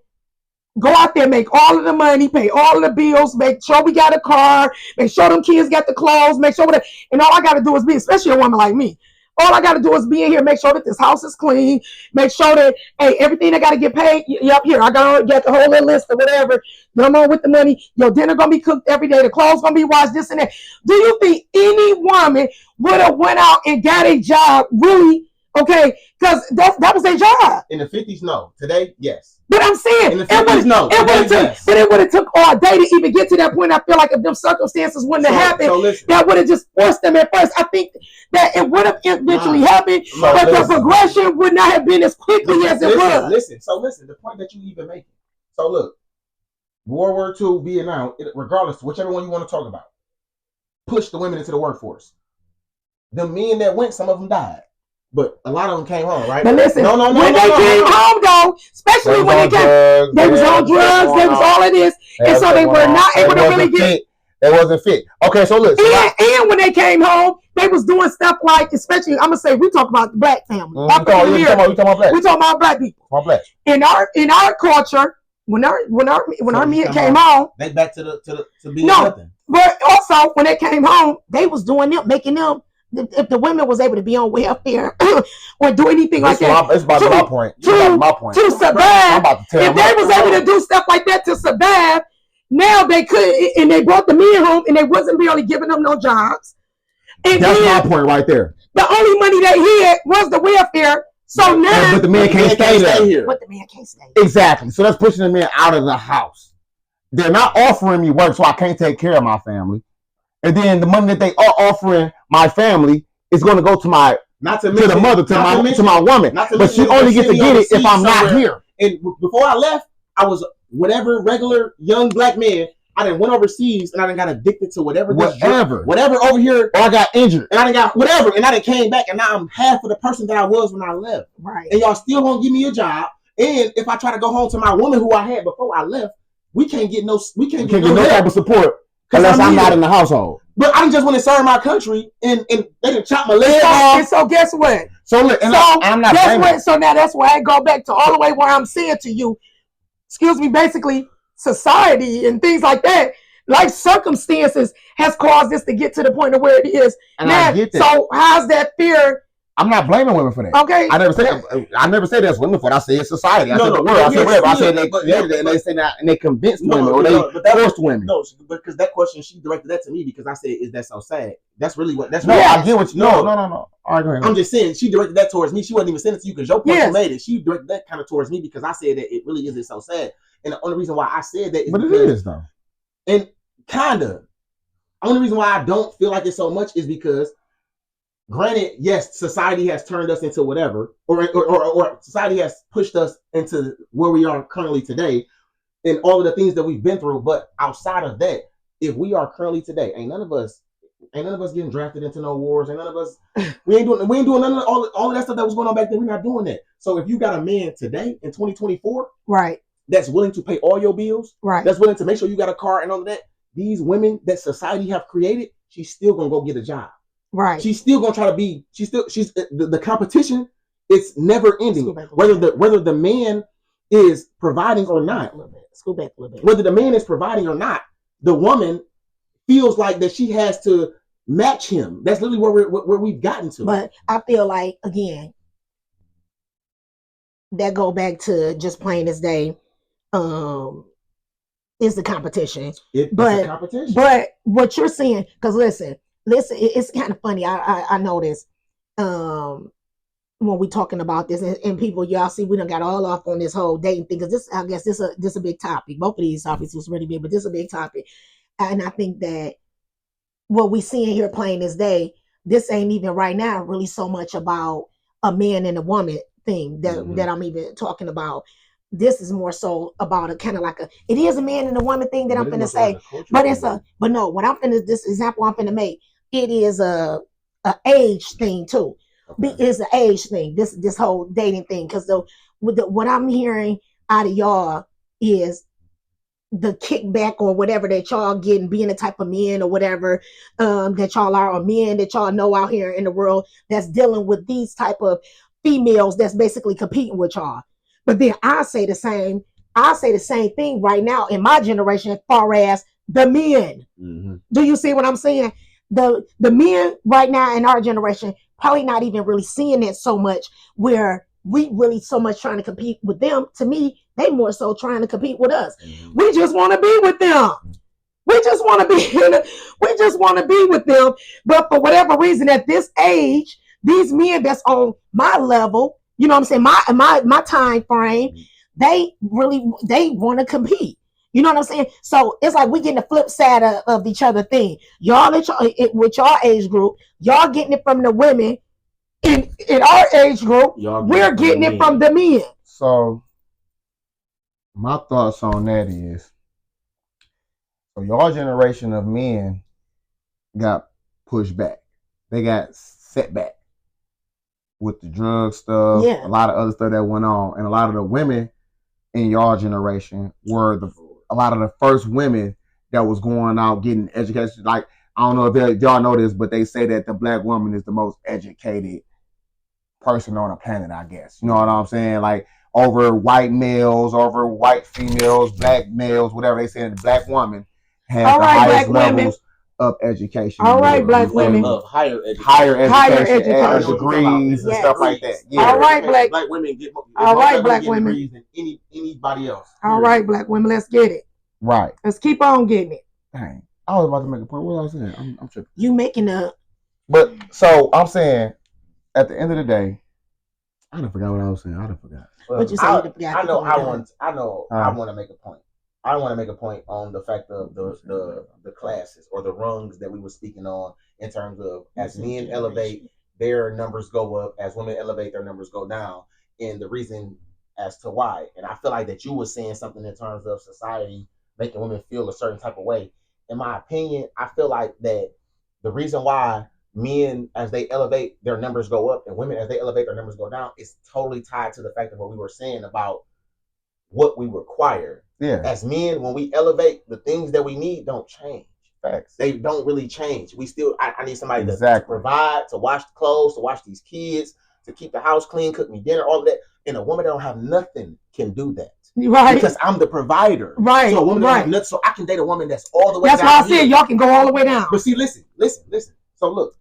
Go out there, make all of the money, pay all of the bills, make sure we got a car, make sure them kids got the clothes, make sure and all I got to do is be, especially a woman like me, all I got to do is be in here, make sure that this house is clean, make sure that, hey, everything I got to get paid, yep, here, I got the whole little list or whatever, come on with the money, your dinner going to be cooked every day, the clothes going to be washed, this and that. Do you think any woman would have went out and got a job, really, okay, because that was their job? In the 50s, no. Today, yes. But I'm saying, it would have took all day to even get to that point. I feel like if them circumstances wouldn't have happened, that would have just forced them at first. I think that it would have eventually happened, but the progression would not have been as quickly as it was. Listen, the point that you even making. So look, World War II, Vietnam, regardless, whichever one you want to talk about, pushed the women into the workforce. The men that went, some of them died. But a lot of them came home, right? But listen, when they came home, though, especially when they came, they was on drugs, they was all of this, and so they were not able to really get. They wasn't fit. Okay, so look. And when they came home, they was doing stuff like, especially, I'm gonna say, we talk about the black family. We talking about black. We talking about black people. Black. In our culture, when our men came home, they back to being nothing. But also when they came home, they was doing them, making them if the women was able to be on welfare or do anything like that, It's about my point. To survive, if they was able to do stuff like that to survive, now they could, and they brought the men home, and they wasn't barely giving them no jobs. And that's my point right there. The only money they had was the welfare. So now, but the man can't stay here. But the man can't stay. Exactly. So that's pushing the man out of the house. They're not offering me work, so I can't take care of my family. And then the money that they are offering my family is going to go to my to the mother, to my woman. But she only gets to get it if I'm not here. And before I left, I was whatever regular young black man. I done went overseas and I done got addicted to whatever over here. Or I got injured. And I done got whatever. And I done came back and now I'm half of the person that I was when I left. Right. And y'all still won't give me a job. And if I try to go home to my woman who I had before I left, we can't get no type of support unless I'm not in the household. But I just want to serve my country and they done chop my leg off. And so guess what? So look, I'm not guess what? So now that's why I go back to all the way where I'm saying to you, excuse me, basically society and things like that, life circumstances has caused this to get to the point of where it is. And now, I get that. So how's that fear? I'm not blaming women for that. Okay. I never said that's women for that. I said it's society. I said the world. I said whatever. I said they say that and they convinced women or they forced women. No, because that question, she directed that to me because I said, is that so sad? That's really what that's No, what I get what you No. All right, go ahead. I'm just saying she directed that towards me. She wasn't even saying it to you because your point you made it. She directed that kind of towards me because I said that it really isn't so sad. And the only reason why I said that is but it is though. And kinda. Only reason why I don't feel like it so much is because granted, yes, society has turned us into whatever, or society has pushed us into where we are currently today and all of the things that we've been through. But outside of that, if we are currently today, ain't none of us getting drafted into no wars. Ain't none of us we ain't doing none of all of that stuff that was going on back then. We're not doing that. So if you got a man today in 2024, right, that's willing to pay all your bills, right, that's willing to make sure you got a car and all of that, these women that society have created, she's still gonna go get a job. Right. She's still gonna try to be. She's the competition. It's never ending. Whether the man is providing or not. School back a little bit. Whether the man is providing or not, the woman feels like that she has to match him. That's literally where we've gotten to. But I feel like again, that go back to just plain as day. Is the competition. It's a competition. But what you're saying, because listen, it's kind of funny. I know this when we talking about this, and people, y'all see, we done got all off on this whole dating thing because this, I guess, this a big topic. Both of these topics was really big, but this is a big topic, and I think that what we seeing here plain as day, this ain't even right now really so much about a man and a woman thing that I'm even talking about. This is more so about a kind of like it is a man and a woman thing that I'm finna say, but this example I'm finna make, it is a age thing too. Okay. It's an age thing, this whole dating thing, because what I'm hearing out of y'all is the kickback or whatever that y'all getting, being the type of men or whatever that y'all are, or men that y'all know out here in the world that's dealing with these type of females that's basically competing with y'all. But then I say the same thing right now in my generation as far as the men. Mm-hmm. Do you see what I'm saying? The men right now in our generation probably not even really seeing it so much where we really so much trying to compete with them. To me, they more so trying to compete with us. Mm-hmm. We just want to be with them. We just want to be with them. But for whatever reason, at this age, these men that's on my level, you know what I'm saying, my time frame, they want to compete. You know what I'm saying? So it's like we getting the flip side of each other thing. Y'all with y'all age group, y'all getting it from the women. In our age group, we're getting it from the men. So my thoughts on that is, so your generation of men got pushed back. They got set back with the drug stuff, a lot of other stuff that went on. And a lot of the women in your generation were a lot of the first women that was going out getting education. Like, I don't know if y'all know this, but they say that the black woman is the most educated person on the planet, I guess. You know what I'm saying? Like, over white males, over white females, black males, whatever they say, the black woman has the highest levels of education. All right, black You feel me? women. Of higher education. Higher education, Higher as education. degrees and Yes. stuff like that. Yeah. All right, black- Black women get more, All more right, black get women. degrees than anybody else. All right, black women, let's get it. Right. Let's keep on getting it. Dang. I was about to make a point. What was I saying? I'm tripping. You making a. But so I'm saying, at the end of the day, I done forgot what I was saying. I done forgot. Well, What you say? I You forgot know. to I go want. I know. I want to make a point. I want to make a point on the fact of the classes or the rungs that we were speaking on in terms of as men elevate, their numbers go up. As women elevate, their numbers go down. And the reason as to why. And I feel like that you were saying something in terms of society making women feel a certain type of way. In my opinion, I feel like that the reason why men, as they elevate, their numbers go up, and women, as they elevate, their numbers go down, is totally tied to the fact of what we were saying about what we require. Yeah. As men, when we elevate, the things that we need don't change. Facts. They don't really change. We still, I need somebody Exactly. to provide, to wash the clothes, to wash these kids, to keep the house clean, cook me dinner, all of that. And a woman that don't have nothing can do that. Right. Because I'm the provider. Right. So a woman that Right. have nothing, so I can date a woman that's all the way That's down why I here. said y'all can go all the way down. But see, listen. So look,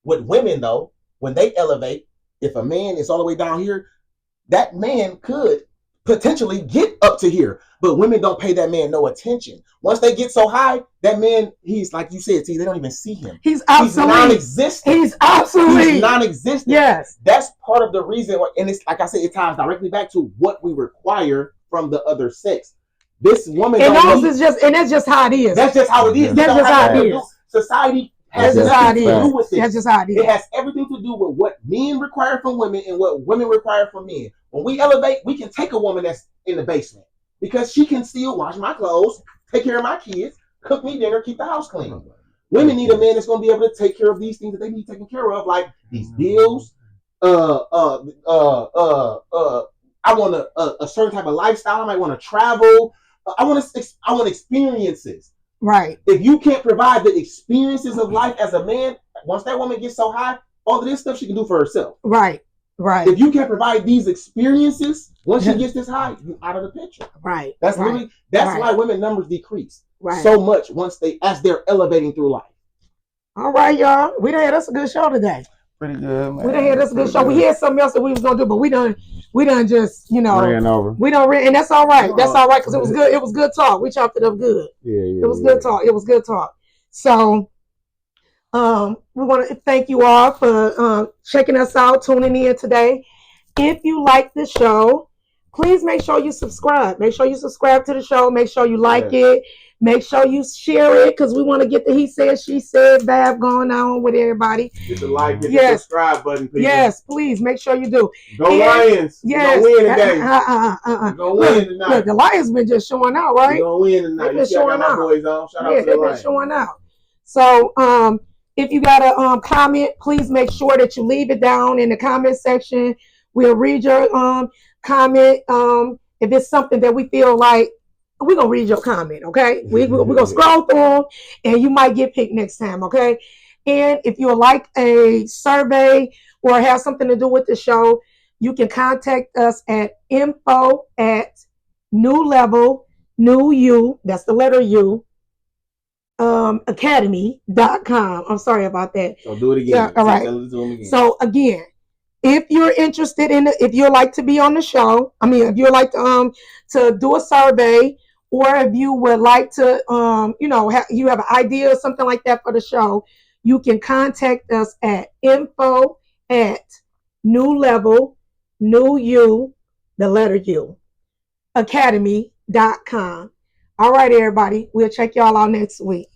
with women though, when they elevate, if a man is all the way down here, that man could potentially get up to here. But women don't pay that man no attention. Once they get so high, that man, he's like you said, see, they don't even see him. He's obsolete. Non-existent. He's obsolete. He's non-existent. Yes. That's part of the reason, and it's like I said, it ties directly back to what we require from the other sex. This woman, and that's just how it is. That's just how it is. That's just how it is. Society has nothing to do with it. That's just how it is. It has everything to do with what men require from women and what women require from men. When we elevate, we can take a woman that's in the basement because she can still wash my clothes, take care of my kids, cook me dinner, keep the house clean. Women need a man that's going to be able to take care of these things that they need taken care of, like these bills. I want a certain type of lifestyle. I might want to travel. I want experiences. Right. If you can't provide the experiences of life as a man, once that woman gets so high, all of this stuff she can do for herself. Right. Right. If you can't provide these experiences, once she gets this high, you're out of the picture. Right. That's really why women numbers decrease so much as they're elevating through life. All right, y'all. We done had us a good show today. Pretty good, man. We done had us a good show. We had something else that we was gonna do, but we done just, ran over. We done ran, and that's all right. That's all right because it was good. It was good talk. We chopped it up good. Yeah. It was good talk. It was good talk. So, we want to thank you all for checking us out, tuning in today. If you like the show, please make sure you subscribe. Make sure you subscribe to the show. Make sure you like it. Make sure you share it because we want to get the he said, she said vibe going on with everybody. Hit the like, hit the subscribe button, people. Yes, please make sure you do. Go Lions. Yes. We're going to win today. We're going to win tonight. Look, the Lions been just showing out, right? We're going to win tonight. They've been showing out. Boys on. Shout out to they've the been Lions. showing out. So, if you got a comment, please make sure that you leave it down in the comment section. We'll read your comment. If it's something that we feel like, we're going to read your comment, okay? We're going to scroll through them, and you might get picked next time, okay? And if you would like a survey or have something to do with the show, you can contact us at info@newlevel, that's the letter U, academy.com. I'm sorry about that. So do it again. Yeah, all right. So again, if you're interested in if you'd like to be on the show, if you'd like to do a survey, or if you would like to you have an idea or something like that for the show, you can contact us at info@newlevel, the letter U, academy.com. All right, everybody. We'll check y'all out next week.